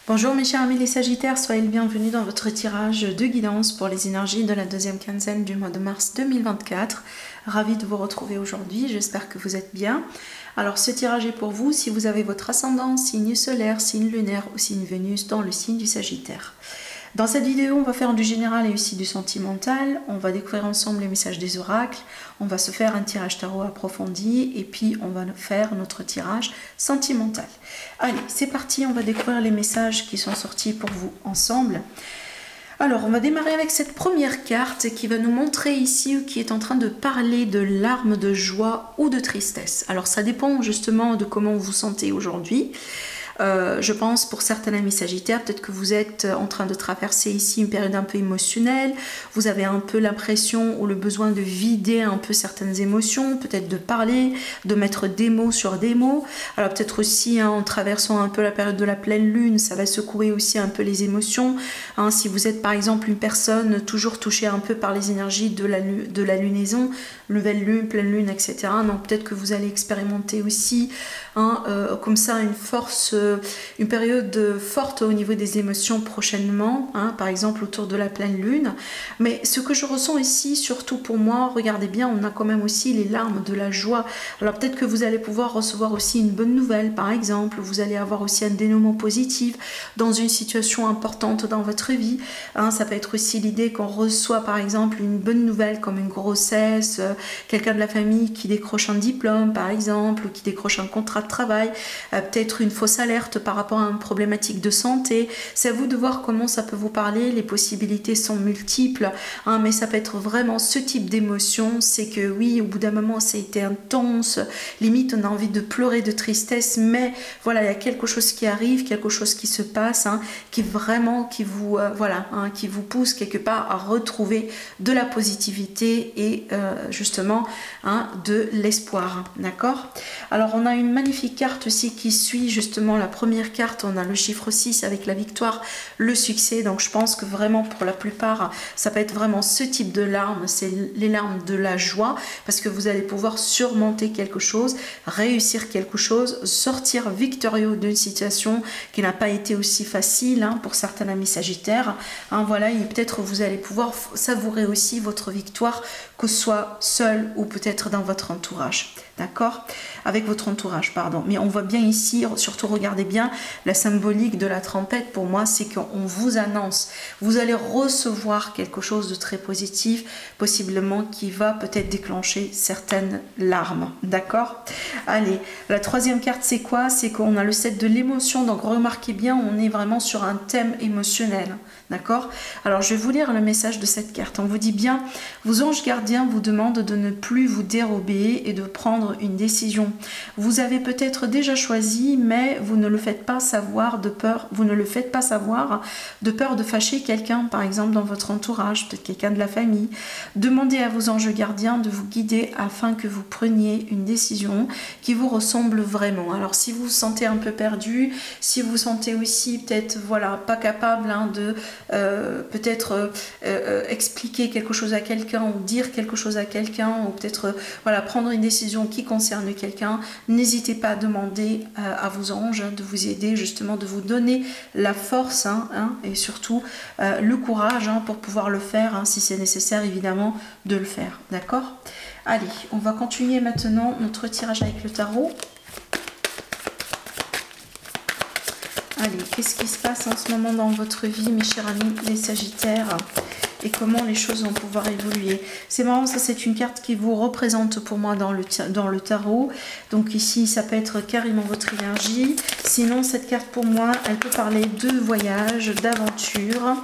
Bonjour mes chers amis les Sagittaires, soyez le bienvenu dans votre tirage de guidance pour les énergies de la deuxième quinzaine du mois de mars 2024. Ravi de vous retrouver aujourd'hui, j'espère que vous êtes bien. Alors ce tirage est pour vous si vous avez votre ascendant, signe solaire, signe lunaire ou signe Vénus dans le signe du Sagittaire. Dans cette vidéo, on va faire du général et aussi du sentimental. On va découvrir ensemble les messages des oracles. On va se faire un tirage tarot approfondi et puis on va faire notre tirage sentimental. Allez, c'est parti, on va découvrir les messages qui sont sortis pour vous ensemble. Alors, on va démarrer avec cette première carte qui va nous montrer ici qui est en train de parler de larmes de joie ou de tristesse. Alors, ça dépend justement de comment vous vous sentez aujourd'hui. Je pense pour certains amis sagittaires, peut-être que vous êtes en train de traverser ici une période un peu émotionnelle, vous avez un peu l'impression ou le besoin de vider un peu certaines émotions, peut-être de parler, de mettre des mots sur des mots. Alors peut-être aussi en traversant un peu la période de la pleine lune, ça va secouer aussi un peu les émotions. Si vous êtes par exemple une personne toujours touchée un peu par les énergies de la lunaison, nouvelle lune, pleine lune, etc. Donc peut-être que vous allez expérimenter aussi comme ça une période forte au niveau des émotions prochainement, par exemple autour de la pleine lune. Mais ce que je ressens ici, surtout pour moi, regardez bien, on a quand même aussi les larmes de la joie. Alors peut-être que vous allez pouvoir recevoir aussi une bonne nouvelle, par exemple, vous allez avoir aussi un dénouement positif dans une situation importante dans votre vie. Ça peut être aussi l'idée qu'on reçoit par exemple une bonne nouvelle comme une grossesse, quelqu'un de la famille qui décroche un diplôme par exemple, ou qui décroche un contrat de travail, peut-être une fausse alerte par rapport à une problématique de santé. C'est à vous de voir comment ça peut vous parler, les possibilités sont multiples, mais ça peut être vraiment ce type d'émotion. C'est que oui, au bout d'un moment ça a été intense, limite on a envie de pleurer de tristesse, mais voilà, il y a quelque chose qui arrive, quelque chose qui se passe, qui vous qui vous pousse quelque part à retrouver de la positivité et justement de l'espoir, d'accord. Alors on a une magnifique carte aussi qui suit justement la première carte, on a le chiffre 6 avec la victoire, le succès. Donc je pense que vraiment pour la plupart ça peut être vraiment ce type de larmes, c'est les larmes de la joie, parce que vous allez pouvoir surmonter quelque chose, réussir quelque chose, sortir victorieux d'une situation qui n'a pas été aussi facile pour certains amis sagittaires. Voilà, et peut-être vous allez pouvoir savourer aussi votre victoire, que ce soit seul ou peut-être dans votre entourage, d'accord, avec votre entourage, pardon. Mais on voit bien ici, surtout regardez bien la symbolique de la trompette. Pour moi, c'est qu'on vous annonce, vous allez recevoir quelque chose de très positif, possiblement qui va peut-être déclencher certaines larmes, d'accord. Allez, la troisième carte, c'est quoi? C'est qu'on a le 7 de l'émotion. Donc remarquez bien, on est vraiment sur un thème émotionnel, d'accord. Alors je vais vous lire le message de cette carte. On vous dit bien, vos anges gardiens vous demandent de ne plus vous dérober et de prendre une décision. Vous avez peut-être déjà choisi, mais vous ne le faites pas savoir de peur. Vous ne le faites pas savoir de peur de fâcher quelqu'un, par exemple dans votre entourage, peut-être quelqu'un de la famille. Demandez à vos anges gardiens de vous guider afin que vous preniez une décision qui vous ressemble vraiment. Alors si vous vous sentez un peu perdu, si vous vous sentez aussi peut-être pas capable de peut-être expliquer quelque chose à quelqu'un ou dire quelque chose à quelqu'un, ou peut-être prendre une décision qui concerne quelqu'un, n'hésitez pas à demander à vos anges de vous aider, justement de vous donner la force et surtout le courage pour pouvoir le faire, si c'est nécessaire évidemment de le faire, d'accord. Allez, on va continuer maintenant notre tirage avec le tarot. Allez, qu'est-ce qui se passe en ce moment dans votre vie, mes chers amis les Sagittaires, et comment les choses vont pouvoir évoluer? C'est marrant, ça c'est une carte qui vous représente pour moi dans le tarot. Donc ici, ça peut être carrément votre énergie. Sinon, cette carte pour moi, elle peut parler de voyage, d'aventure,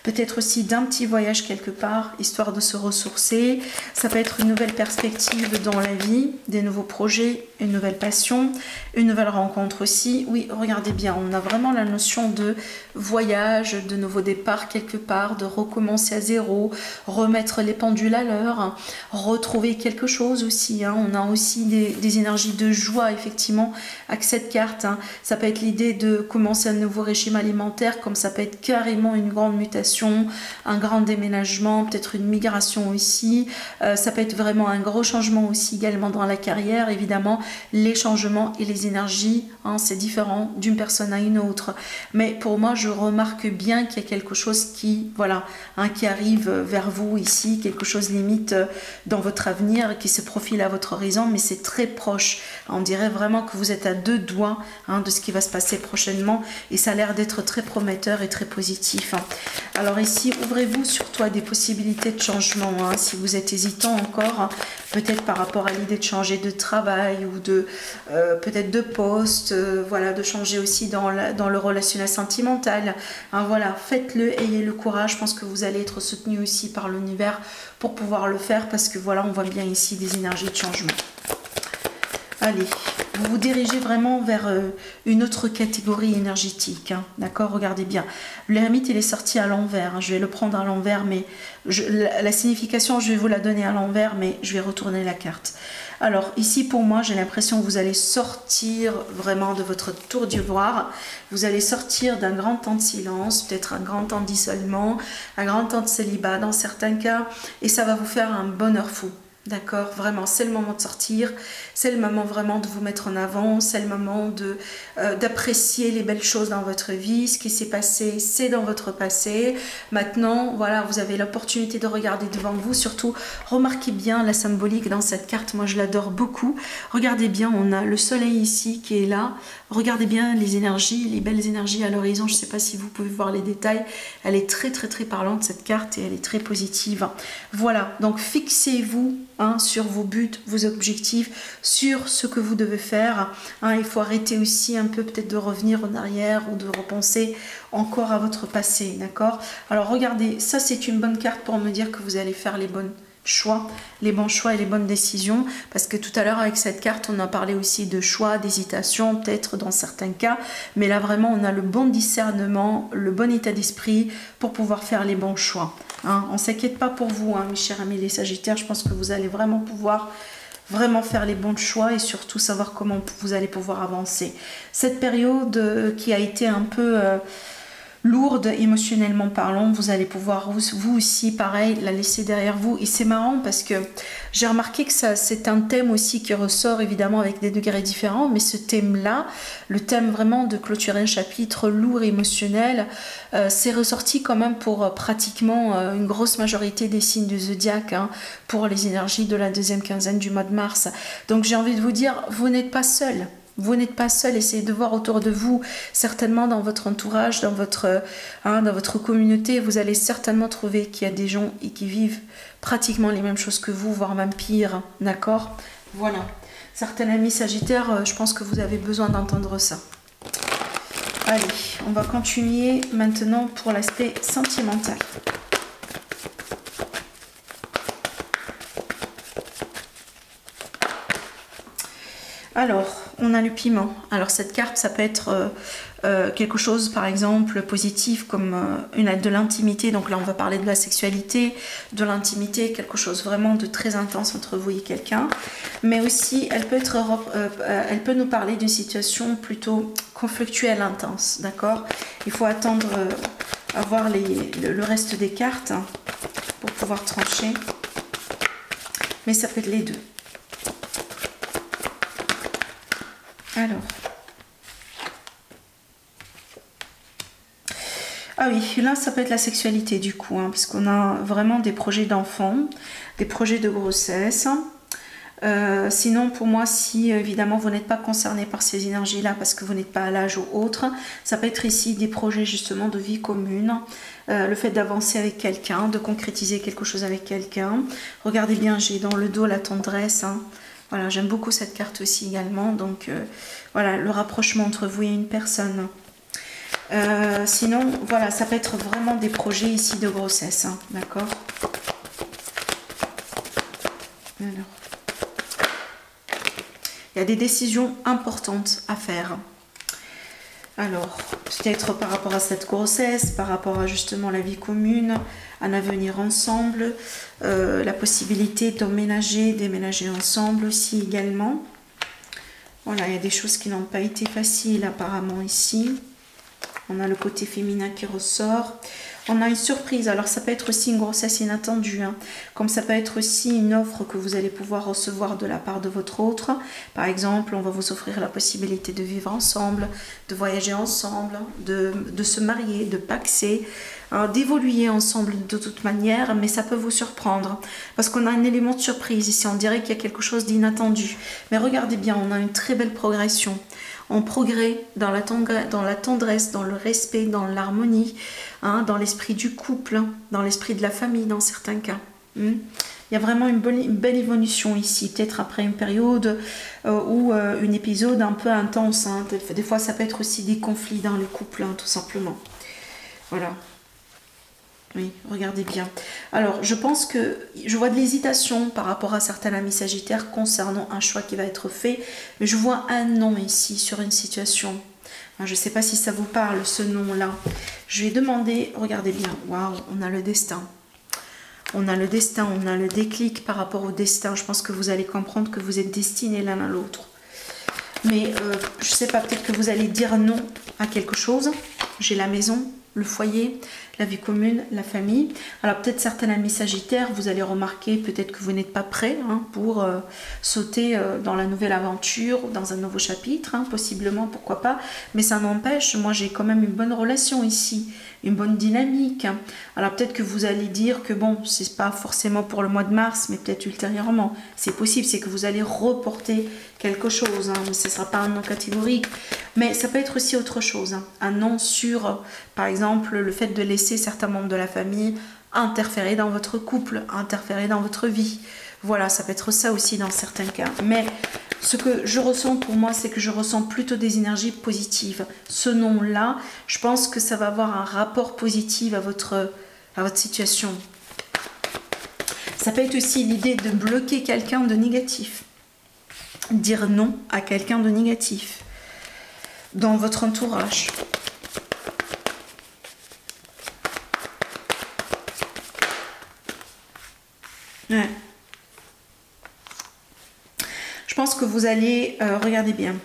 peut-être aussi d'un petit voyage quelque part, histoire de se ressourcer. Ça peut être une nouvelle perspective dans la vie, des nouveaux projets, une nouvelle passion, une nouvelle rencontre aussi. Oui, regardez bien, on a vraiment la notion de voyage, de nouveau départ quelque part, de recommencer à zéro. zéro, remettre les pendules à l'heure, retrouver quelque chose aussi. Hein. On a aussi des énergies de joie, effectivement, avec cette carte. Hein. Ça peut être l'idée de commencer un nouveau régime alimentaire, comme ça peut être carrément une grande mutation, un grand déménagement, peut-être une migration aussi. Ça peut être vraiment un gros changement aussi également dans la carrière. Évidemment, les changements et les énergies, hein, c'est différent d'une personne à une autre. Mais pour moi, je remarque bien qu'il y a quelque chose qui, voilà, hein, qui arrive vers vous ici, quelque chose limite dans votre avenir, qui se profile à votre horizon, mais c'est très proche. On dirait vraiment que vous êtes à 2 doigts, hein, de ce qui va se passer prochainement, et ça a l'air d'être très prometteur et très positif. Hein. Alors ici, ouvrez-vous surtout à des possibilités de changement. Hein, si vous êtes hésitant encore, hein, peut-être par rapport à l'idée de changer de travail ou de peut-être de poste, voilà, de changer aussi dans le relationnel sentimental. Hein, voilà, faites-le, ayez le courage. Je pense que vous allez être soutenu aussi par l'univers pour pouvoir le faire, parce que voilà, on voit bien ici des énergies de changement. Allez, vous vous dirigez vraiment vers une autre catégorie énergétique, hein, d'accord? Regardez bien. L'ermite, il est sorti à l'envers. Hein, je vais le prendre à l'envers, mais la signification, je vais vous la donner à l'envers, mais je vais retourner la carte. Alors, ici, pour moi, j'ai l'impression que vous allez sortir vraiment de votre tour d'ivoire. Vous allez sortir d'un grand temps de silence, peut-être un grand temps d'isolement, un grand temps de célibat dans certains cas, et ça va vous faire un bonheur fou. D'accord, vraiment, c'est le moment de sortir, c'est le moment vraiment de vous mettre en avant, c'est le moment d'apprécier les belles choses dans votre vie. Ce qui s'est passé, c'est dans votre passé. Maintenant, voilà, vous avez l'opportunité de regarder devant vous. Surtout, remarquez bien la symbolique dans cette carte, moi je l'adore beaucoup. Regardez bien, on a le soleil ici qui est là. Regardez bien les énergies, les belles énergies à l'horizon. Je ne sais pas si vous pouvez voir les détails. Elle est très très très parlante cette carte, et elle est très positive. Voilà, donc fixez-vous, hein, sur vos buts, vos objectifs, sur ce que vous devez faire. Hein, il faut arrêter aussi un peu peut-être de revenir en arrière ou de repenser encore à votre passé, d'accord? Alors regardez, ça c'est une bonne carte pour me dire que vous allez faire les bons choix et les bonnes décisions, parce que tout à l'heure avec cette carte on a parlé aussi de choix, d'hésitation peut-être dans certains cas, mais là vraiment on a le bon discernement, le bon état d'esprit pour pouvoir faire les bons choix. Hein, on ne s'inquiète pas pour vous, hein, mes chers amis les Sagittaires. Je pense que vous allez vraiment pouvoir faire les bons choix, et surtout savoir comment vous allez pouvoir avancer. Cette période qui a été un peu lourde émotionnellement parlant, vous allez pouvoir vous aussi pareil la laisser derrière vous. Et c'est marrant parce que j'ai remarqué que c'est un thème aussi qui ressort évidemment avec des degrés différents, mais ce thème là, le thème vraiment de clôturer un chapitre lourd émotionnel, c'est ressorti quand même pour pratiquement une grosse majorité des signes du zodiaque, hein, pour les énergies de la deuxième quinzaine du mois de mars. Donc j'ai envie de vous dire, vous n'êtes pas seul. Vous n'êtes pas seul, essayez de voir autour de vous, certainement dans votre entourage, dans votre communauté, vous allez certainement trouver qu'il y a des gens qui vivent pratiquement les mêmes choses que vous, voire même pire, d'accord? Voilà. Certains amis Sagittaires, je pense que vous avez besoin d'entendre ça. Allez, on va continuer maintenant pour l'aspect sentimental. Alors, on a le piment. Alors cette carte, ça peut être quelque chose par exemple positif, comme de l'intimité. Donc là on va parler de la sexualité, de l'intimité, quelque chose vraiment de très intense entre vous et quelqu'un. Mais aussi elle peut nous parler d'une situation plutôt conflictuelle, intense, d'accord? Il faut attendre à voir le reste des cartes, hein, pour pouvoir trancher. Mais ça peut être les deux. Alors, ah oui, là ça peut être la sexualité du coup, hein, parce qu'on a vraiment des projets d'enfants, des projets de grossesse. Sinon pour moi, si évidemment vous n'êtes pas concerné par ces énergies là parce que vous n'êtes pas à l'âge ou autre, ça peut être ici des projets justement de vie commune, le fait d'avancer avec quelqu'un, de concrétiser quelque chose avec quelqu'un. Regardez bien, j'ai dans le dos la tendresse, hein. Voilà, j'aime beaucoup cette carte aussi également. Donc voilà, le rapprochement entre vous et une personne. Sinon, voilà, ça peut être vraiment des projets ici de grossesse, hein, d'accord? Alors, il y a des décisions importantes à faire. Alors, peut-être par rapport à cette grossesse, par rapport à justement la vie commune, un avenir ensemble, la possibilité d'emménager, déménager ensemble aussi également. Voilà, il y a des choses qui n'ont pas été faciles apparemment ici. On a le côté féminin qui ressort. On a une surprise. Alors, ça peut être aussi une grossesse inattendue, hein. Comme ça peut être aussi une offre que vous allez pouvoir recevoir de la part de votre autre. Par exemple, on va vous offrir la possibilité de vivre ensemble, de voyager ensemble, de se marier, de paxer, hein, d'évoluer ensemble de toute manière. Mais ça peut vous surprendre parce qu'on a un élément de surprise ici. On dirait qu'il y a quelque chose d'inattendu. Mais regardez bien, on a une très belle progression. On progresse dans la tendresse, dans le respect, dans l'harmonie, hein, dans l'esprit du couple, hein, dans l'esprit de la famille dans certains cas. Il y a vraiment une belle évolution ici, peut-être après une période ou un épisode un peu intense. Hein. Des fois, ça peut être aussi des conflits dans le couple, hein, tout simplement. Voilà. Oui, regardez bien. Alors, je pense que je vois de l'hésitation par rapport à certains amis sagittaires concernant un choix qui va être fait. Mais je vois un non ici sur une situation. Je ne sais pas si ça vous parle, ce nom-là. Je vais demander, regardez bien. Waouh, on a le destin. On a le destin, on a le déclic par rapport au destin. Je pense que vous allez comprendre que vous êtes destinés l'un à l'autre. Mais je ne sais pas, peut-être que vous allez dire non à quelque chose. J'ai la maison, le foyer, la vie commune, la famille. Alors peut-être certains amis sagittaires, vous allez remarquer peut-être que vous n'êtes pas prêts, hein, pour sauter dans la nouvelle aventure, dans un nouveau chapitre, hein, possiblement, pourquoi pas. Mais ça n'empêche, moi j'ai quand même une bonne relation ici, une bonne dynamique. Alors peut-être que vous allez dire que bon, c'est pas forcément pour le mois de mars, mais peut-être ultérieurement. C'est possible, c'est que vous allez reporter quelque chose, hein, mais ce ne sera pas un non catégorique. Mais ça peut être aussi autre chose, hein, un non sur, par exemple, le fait de laisser certains membres de la famille interférer dans votre couple, interférer dans votre vie. Voilà, ça peut être ça aussi dans certains cas. Mais ce que je ressens pour moi, c'est que je ressens plutôt des énergies positives. Ce nom-là, je pense que ça va avoir un rapport positif à votre situation. Ça peut être aussi l'idée de bloquer quelqu'un de négatif. Dire non à quelqu'un de négatif dans votre entourage. Ouais. Je pense que vous allez, regardez bien,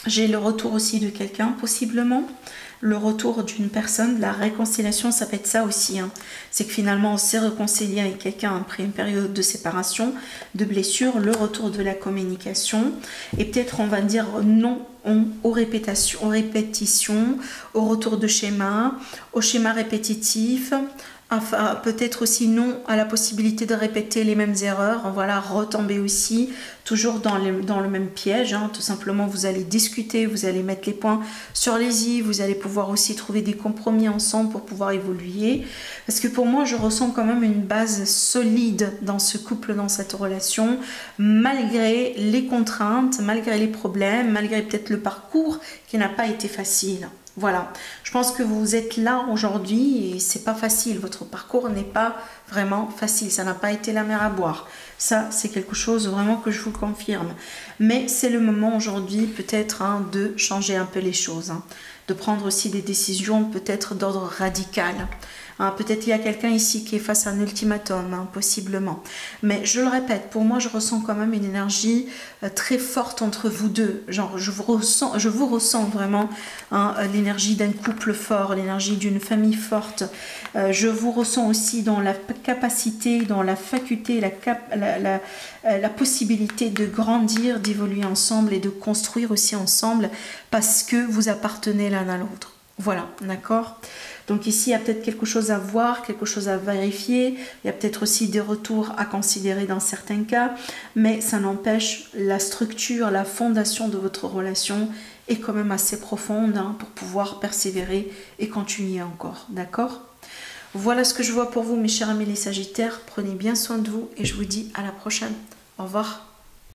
j'ai le retour aussi de quelqu'un, possiblement, le retour d'une personne, la réconciliation, ça peut être ça aussi, hein. C'est que finalement on s'est réconcilié avec quelqu'un après une période de séparation, de blessure, le retour de la communication, et peut-être on va dire non aux répétitions, au retour de schéma, au schéma répétitif. Enfin, peut-être aussi non à la possibilité de répéter les mêmes erreurs. Voilà, retomber aussi, toujours dans le même piège, hein. Tout simplement, vous allez discuter, vous allez mettre les points sur les i, vous allez pouvoir aussi trouver des compromis ensemble pour pouvoir évoluer. Parce que pour moi, je ressens quand même une base solide dans ce couple, dans cette relation, malgré les contraintes, malgré les problèmes, malgré peut-être le parcours qui n'a pas été facile. Voilà, je pense que vous êtes là aujourd'hui et c'est pas facile, votre parcours n'est pas vraiment facile, ça n'a pas été la mer à boire. Ça, c'est quelque chose vraiment que je vous confirme. Mais c'est le moment aujourd'hui peut-être, hein, de changer un peu les choses, hein, de prendre aussi des décisions peut-être d'ordre radical. Hein, peut-être il y a quelqu'un ici qui est face à un ultimatum, hein, possiblement. Mais je le répète, pour moi, je ressens quand même une énergie très forte entre vous deux. Genre, je vous ressens vraiment, hein, l'énergie d'un couple fort, l'énergie d'une famille forte. Je vous ressens aussi dans la capacité, dans la faculté, la possibilité de grandir, d'évoluer ensemble et de construire aussi ensemble parce que vous appartenez l'un à l'autre. Voilà, d'accord ? Donc ici, il y a peut-être quelque chose à voir, quelque chose à vérifier. Il y a peut-être aussi des retours à considérer dans certains cas. Mais ça n'empêche, la structure, la fondation de votre relation est quand même assez profonde, hein, pour pouvoir persévérer et continuer encore. D'accord ? Voilà ce que je vois pour vous, mes chers amis les Sagittaires. Prenez bien soin de vous et je vous dis à la prochaine. Au revoir.